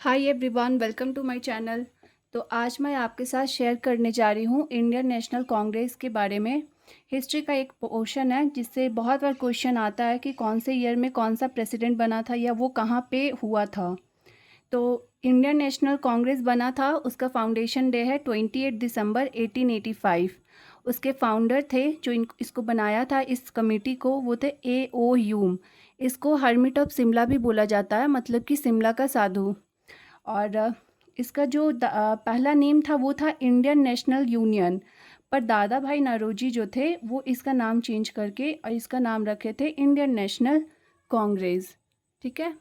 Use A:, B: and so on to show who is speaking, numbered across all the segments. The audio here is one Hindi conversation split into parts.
A: Hi everyone, welcome to my channel. तो आज मैं आपके साथ शेयर करने जा रही हूँ इंडियन नेशनल कांग्रेस के बारे में। हिस्ट्री का एक पोर्शन है जिससे बहुत बार क्वेश्चन आता है कि कौन से ईयर में कौन सा प्रेसिडेंट बना था या वो कहाँ पे हुआ था। तो इंडियन नेशनल कांग्रेस बना था, उसका फाउंडेशन डे है 28 दिसंबर 1885। उसके फाउंडर थे जो इसको बनाया था, इस कमेटी को, वो थे A.O. ह्यूम। इसको हर्मिट ऑफ शिमला भी बोला जाता है, मतलब कि शिमला का साधु। और इसका जो पहला नेम था वो था इंडियन नेशनल यूनियन, पर दादा भाई नौरोजी जो थे वो इसका नाम चेंज करके और इसका नाम रखे थे इंडियन नेशनल कांग्रेस। ठीक है।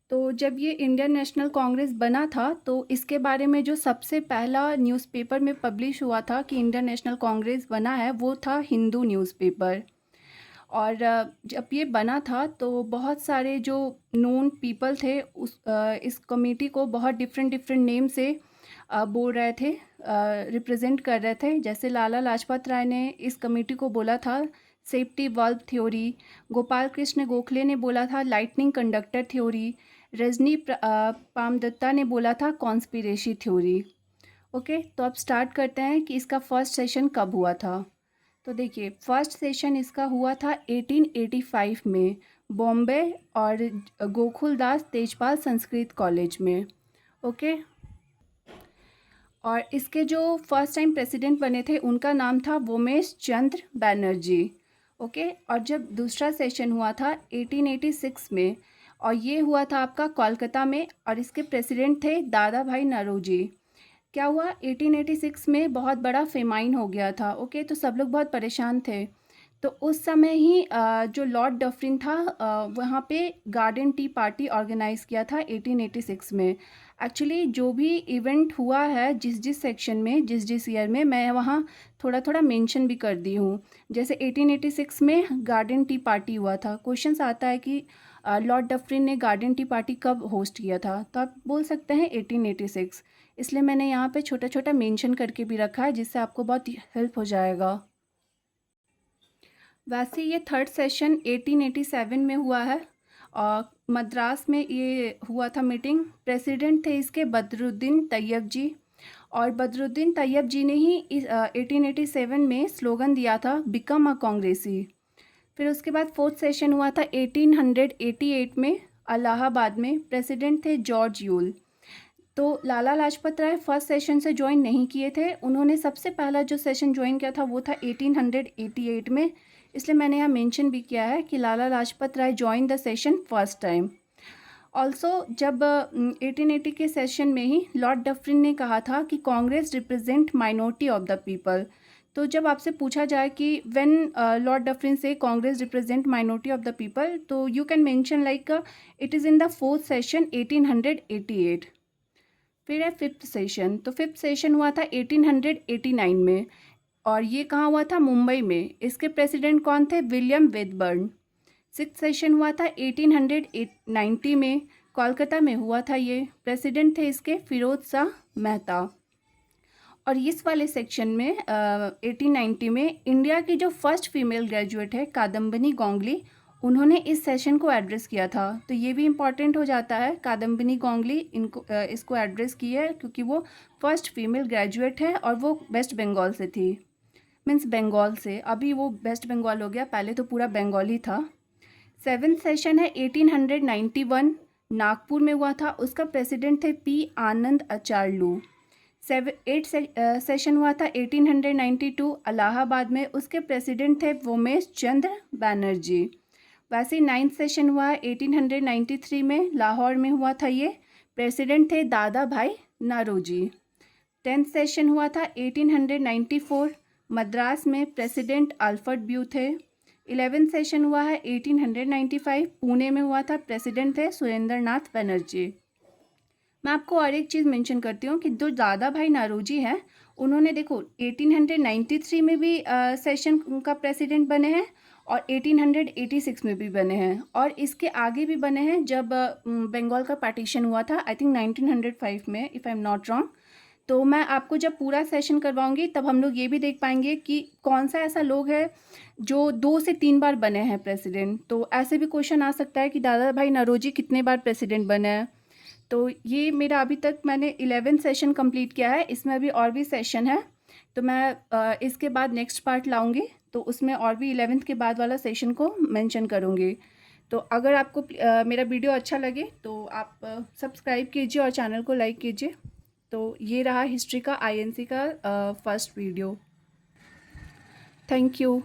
A: तो जब ये इंडियन नेशनल कांग्रेस बना था तो इसके बारे में जो सबसे पहला न्यूज़पेपर में पब्लिश हुआ था कि इंडियन नेशनल कांग्रेस बना है वो था हिंदू न्यूज़पेपर। और जब ये बना था तो बहुत सारे जो नोन पीपल थे इस कमेटी को बहुत डिफरेंट डिफरेंट नेम से बोल रहे थे, रिप्रेजेंट कर रहे थे। जैसे लाला लाजपत राय ने इस कमेटी को बोला था safety valve theory, Gopal Krishna Gokhale ने बोला था लाइटनिंग कंडक्टर थ्योरी, रजनी पामदत्ता ने बोला था कॉन्स्पिरेसी थ्योरी। ओके, तो अब स्टार्ट करते हैं कि इसका फर्स्ट सेशन कब हुआ था। तो देखिए, फर्स्ट सेशन इसका हुआ था 1885 में, बॉम्बे और गोकुलदास तेजपाल संस्कृत कॉलेज में। ओके। और इसके जो फर्स्ट टाइम प्रेसिडेंट बने थे उनका नाम था वोमेश चंद्र बैनर्जी। ओके। और जब दूसरा सेशन हुआ था 1886 में, और ये हुआ था आपका कोलकाता में, और इसके प्रेसिडेंट थे दादा भाई नौरोजी। क्या हुआ, 1886 में बहुत बड़ा फेमाइन हो गया था। ओके, तो सब लोग बहुत परेशान थे। तो उस समय ही जो लॉर्ड डफरिन था, वहाँ पे गार्डन टी पार्टी ऑर्गेनाइज़ किया था 1886 में। एक्चुअली जो भी इवेंट हुआ है जिस जिस सेक्शन में जिस जिस ईयर में, मैं वहाँ थोड़ा थोड़ा मेंशन भी कर दी हूँ। जैसे 1886 में गार्डन टी पार्टी हुआ था, क्वेश्चंस आता है कि लॉर्ड डफरिन ने गार्डन टी पार्टी कब होस्ट किया था, तो आप बोल सकते हैं 1886। इसलिए मैंने यहाँ पे छोटा छोटा मेंशन करके भी रखा है जिससे आपको बहुत हेल्प हो जाएगा। वैसे ये थर्ड सेशन 1887 में हुआ है और मद्रास में ये हुआ था मीटिंग। प्रेसिडेंट थे इसके बदरुद्दीन तैयब जी, और बदरुद्दीन तैयब जी ने ही इस 1887 में स्लोगन दिया था बिकम अ कांग्रेसी। फिर उसके बाद फोर्थ सेशन हुआ था 1888 में इलाहाबाद में। प्रेसिडेंट थे जॉर्ज यूल। तो लाला लाजपत राय फर्स्ट सेशन से ज्वाइन नहीं किए थे, उन्होंने सबसे पहला जो सेशन ज्वाइन किया था वो था 1888 में। इसलिए मैंने यहाँ मेंशन भी किया है कि Lala Lajpat Rai join the session first time. Also जब 1880 के सेशन में ही लॉर्ड डफरिन ने कहा था कि Congress represent minority of the people. तो जब आपसे पूछा जाए कि व्हेन लॉर्ड डफरिन से Congress represent minority of the people, तो you can mention like it is in the fourth session 1888। फिर है फिफ्थ सेशन। तो फिफ्थ सेशन हुआ था 1889 में, और ये कहाँ हुआ था, मुंबई में। इसके प्रेसिडेंट कौन थे, विलियम वेदबर्न। सिक्स सेशन हुआ था 1890 में, कोलकाता में हुआ था ये। प्रेसिडेंट थे इसके फिरोज शाह मेहता। और इस वाले सेक्शन में 1890 में इंडिया की जो फर्स्ट फीमेल ग्रेजुएट है कादम्बिनी गोंगली, उन्होंने इस सेशन को एड्रेस किया था। तो ये भी इम्पॉर्टेंट हो जाता है, कादम्बिनी गोंगली इसको एड्रेस की है क्योंकि वो फर्स्ट फीमेल ग्रेजुएट है और वो वेस्ट बंगाल से थी। मीन्स बंगाल से, अभी वो वेस्ट बंगाल हो गया, पहले तो पूरा बंगाल ही था। सेवेंथ सेशन है 1891, नागपुर में हुआ था। उसका प्रेसिडेंट थे पी आनंद आचार्यलू। एट सेशन हुआ था 1892 इलाहाबाद में। उसके प्रेसिडेंट थे वोमेश चंद्र बैनर्जी। वैसे नाइन्थ सेशन हुआ 1893 में, लाहौर में हुआ था ये। प्रेसिडेंट थे दादा भाई नौरोजी। टेंथ सेशन हुआ था 1894, मद्रास में। प्रेसिडेंट अल्फ्रेड ब्यू थे। 11th सेशन हुआ है 1895, पुणे में हुआ था। प्रेसिडेंट थे सुरेंद्र नाथ बनर्जी। मैं आपको और एक चीज़ मेंशन करती हूँ कि जो दादा भाई नौरोजी हैं, उन्होंने देखो 1893 में भी सेशन का प्रेसिडेंट बने हैं और 1886 में भी बने हैं, और इसके आगे भी बने हैं जब बंगाल का पार्टीशन हुआ था, आई थिंक 1905 में, if I am not wrong. तो मैं आपको जब पूरा सेशन करवाऊंगी तब हम लोग ये भी देख पाएंगे कि कौन सा ऐसा लोग है जो 2 से 3 बार बने हैं प्रेसिडेंट। तो ऐसे भी क्वेश्चन आ सकता है कि दादा भाई नौरोजी कितने बार प्रेसिडेंट बने हैं। तो ये मेरा अभी तक मैंने 11 सेशन कंप्लीट किया है, इसमें अभी और भी सेशन है, तो मैं इसके बाद नेक्स्ट पार्ट लाऊंगी, तो उसमें और भी 11th के बाद वाला सेशन को मेंशन करूंगी। तो अगर आपको मेरा वीडियो अच्छा लगे तो आप सब्सक्राइब कीजिए और चैनल को लाइक कीजिए। तो ये रहा हिस्ट्री का INC का फर्स्ट वीडियो। Thank you.